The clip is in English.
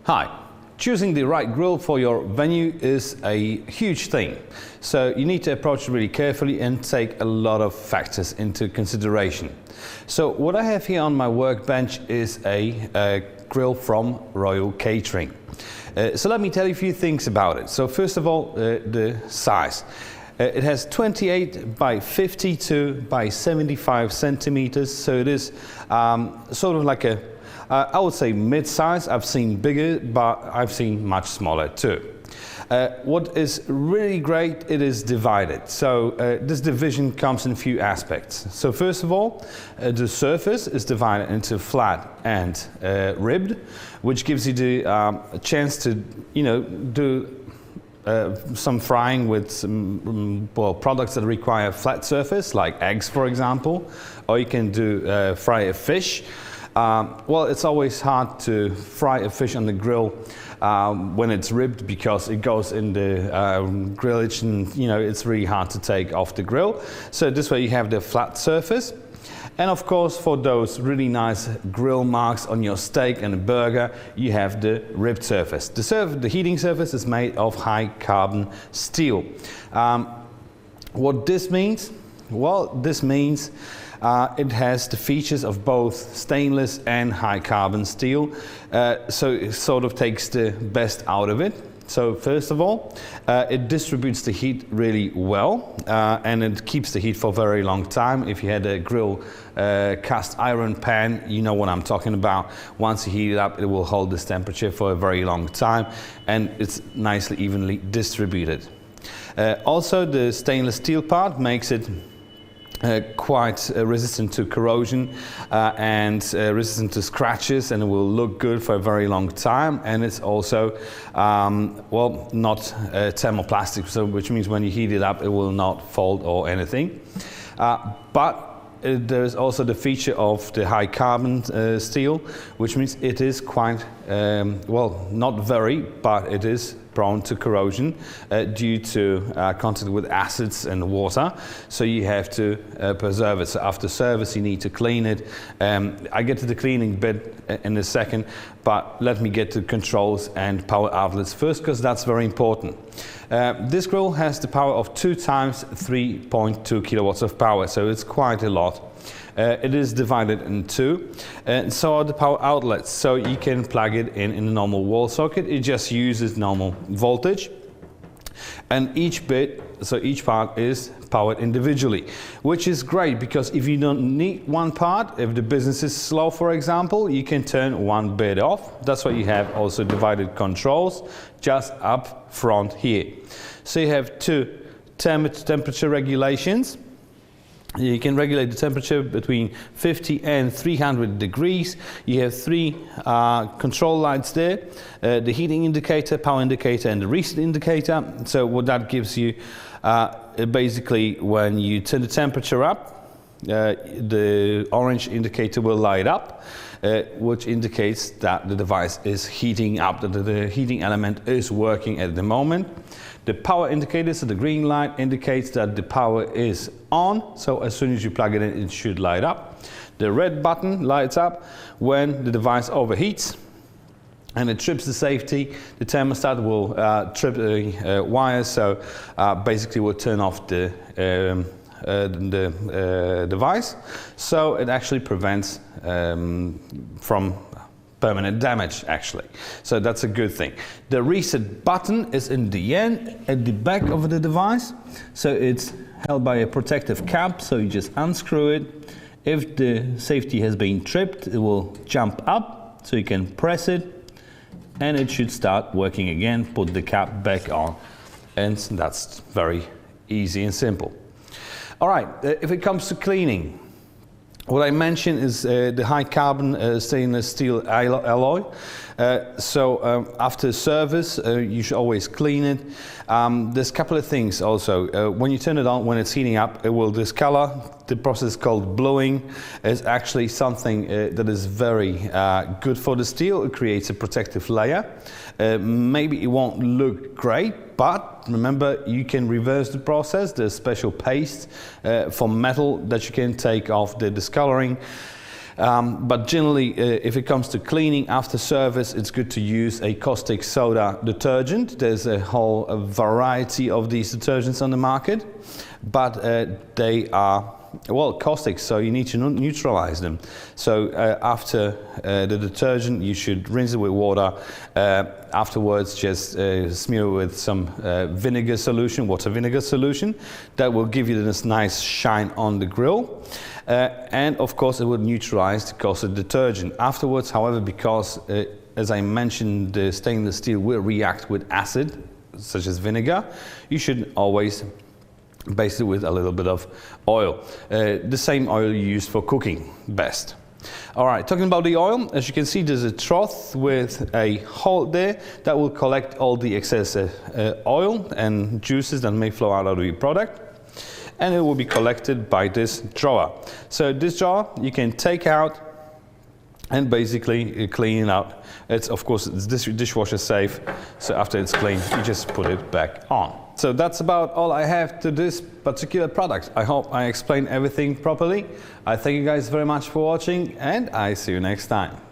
Hi. Choosing the right grill for your venue is a huge thing, so you need to approach it really carefully and take a lot of factors into consideration. So what I have here on my workbench is a grill from Royal Catering. So let me tell you a few things about it. So first of all, the size. It has 28 by 52 by 75 centimeters, so it is sort of like a I would say mid-size. I've seen bigger, but I've seen much smaller too. What is really great, it is divided. So this division comes in a few aspects. So first of all, the surface is divided into flat and ribbed, which gives you the chance to, do some frying with some products that require flat surface, like eggs, for example, or you can do fry a fish. Well, it's always hard to fry a fish on the grill when it's ribbed because it goes in the grillage and it's really hard to take off the grill. So this way you have the flat surface. And of course, for those really nice grill marks on your steak and a burger, you have the ribbed surface. The heating surface is made of high carbon steel. What this means? Well, this means it has the features of both stainless and high carbon steel, so it sort of takes the best out of it. So first of all, it distributes the heat really well, and it keeps the heat for a very long time. If you had a grill cast iron pan, you know what I'm talking about. Once you heat it up, it will hold this temperature for a very long time, and it's nicely evenly distributed. Also, the stainless steel part makes it quite resistant to corrosion and resistant to scratches, and it will look good for a very long time. And it's also well, not thermoplastic, so which means when you heat it up it will not fold or anything, but there's also the feature of the high carbon steel, which means it is quite well, not very, but it is prone to corrosion due to contact with acids and water, so you have to preserve it. So after service you need to clean it. I get to the cleaning bit in a second, but let me get to controls and power outlets first, because that's very important. This grill has the power of 2 times 3.2 kilowatts of power, so it's quite a lot. It is divided in two, and so are the power outlets. So you can plug it in a normal wall socket. It just uses normal voltage, and each part is powered individually, which is great because if you don't need one part, if the business is slow, for example, you can turn one bit off. That's why you have also divided controls just up front here. So you have 2 temperature regulations. You can regulate the temperature between 50 and 300 degrees. You have 3 control lights there, the heating indicator, power indicator, and the reset indicator. So what that gives you, basically when you turn the temperature up, the orange indicator will light up, which indicates that the device is heating up, that the heating element is working at the moment. The power indicator, so the green light, indicates that the power is on, so as soon as you plug it in, it should light up. The red button lights up when the device overheats and it trips the safety. The thermostat will trip the wires, so basically will turn off the device, so it actually prevents from permanent damage, actually. So that's a good thing. The reset button is in the end at the back of the device, so it's held by a protective cap, so you just unscrew it. If the safety has been tripped, it will jump up, so you can press it and it should start working again. Put the cap back on, and that's very easy and simple. All right, if it comes to cleaning, what I mentioned is the high carbon stainless steel alloy. So after service, you should always clean it. There's a couple of things also. When you turn it on, when it's heating up, it will discolor. The process called bluing is actually something that is very good for the steel. It creates a protective layer. Maybe it won't look great, but remember, you can reverse the process. There's special paste for metal that you can take off the discoloring. But generally, if it comes to cleaning after service, it's good to use a caustic soda detergent. There's a whole variety of these detergents on the market, but they are, well, caustic, so you need to neutralize them. So after the detergent, you should rinse it with water. Afterwards, just smear it with some vinegar solution, water vinegar solution. That will give you this nice shine on the grill. And of course, it would neutralize the caustic detergent. Afterwards, however, because as I mentioned, the stainless steel will react with acid, such as vinegar, you should always baste it with a little bit of oil. The same oil you use for cooking, best. All right, talking about the oil, as you can see, there's a trough with a hole there that will collect all the excess oil and juices that may flow out of the product, and it will be collected by this drawer. So this drawer you can take out and basically clean it out. It's, of course, it's dishwasher safe, so after it's clean, you just put it back on. So that's about all I have to this particular product. I hope I explained everything properly. I thank you guys very much for watching, and I see you next time.